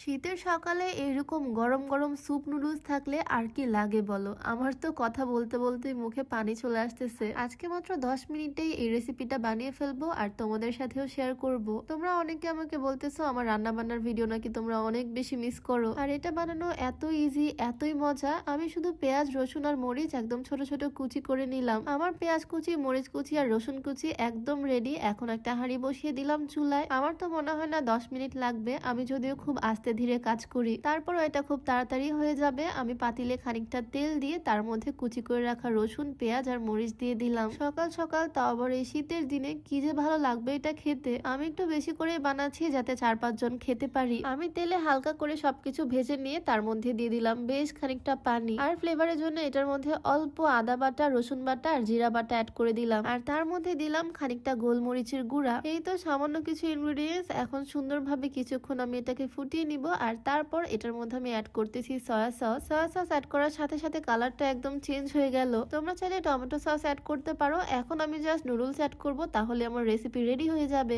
শীতের সকালে এরকম গরম গরম স্যুপ নুডলস থাকলে আর কি লাগে বলো। আমার তো কথা বলতে বলতে মুখে পানি চলে আসতেছে। আজকে মাত্র 10 মিনিটেই এই রেসিপিটা বানিয়ে ফেলবো আর তোমাদের সাথেও শেয়ার করব। তোমরা অনেকে আমাকে বলতেছো আমার রান্না বান্নার ভিডিও নাকি তোমরা অনেক বেশি মিস করো, আর এটা বানানো এত ইজি, এতই মজা। আমি শুধু পেঁয়াজ, রসুন আর মরিচ একদম ছোট ছোট কুচি করে নিলাম। আমার পেঁয়াজ কুচি, মরিচ কুচি আর রসুন কুচি একদম রেডি। এখন একটা হাঁড়ি বসিয়ে দিলাম চুলায়। আমার তো মনে হয় না 10 মিনিট লাগবে, আমি যদিও খুব আস্তে ধীরে কাজ করি, তারপরও এটা খুব তাড়াতাড়ি হয়ে যাবে। আমি পাতিলে খানিকটা তেল দিয়ে তার মধ্যে কুচি করে রাখা রসুন, পেঁয়াজ আর মরিচ দিয়ে দিলাম। সকাল সকাল, তাও আবার এই শীতের দিনে, কি যে ভালো লাগবে এটা খেতে। আমি একটু বেশি করে বানাচ্ছি যাতে 4-5 জন খেতে পারি। আমি তেলে হালকা করে সবকিছু ভেজে নিয়ে তার মধ্যে দিয়ে দিলাম বেশ খানিকটা পানি, আর ফ্লেভারের জন্য এটার মধ্যে অল্প আদা বাটা, রসুন বাটা আর জিরা বাটা অ্যাড করে দিলাম, আর তার মধ্যে দিলাম খানিকটা গোলমরিচের গুঁড়া। এই তো সামান্য কিছু ইনগ্রেডিয়েন্টস। এখন সুন্দরভাবে কিছুক্ষণ আমি এটাকে ফুটিয়ে নিব, আর তারপর এটার মধ্যে আমি অ্যাড করতেছি soya sauce. Soya sauce add করার সাথে সাথে কালারটা একদম চেঞ্জ হয়ে গেল। তোমরা চাইলে টমেটো সস অ্যাড করতে পারো। এখন আমি জাস্ট নুডলস অ্যাড করব, তাহলে আমার রেসিপি রেডি হয়ে যাবে।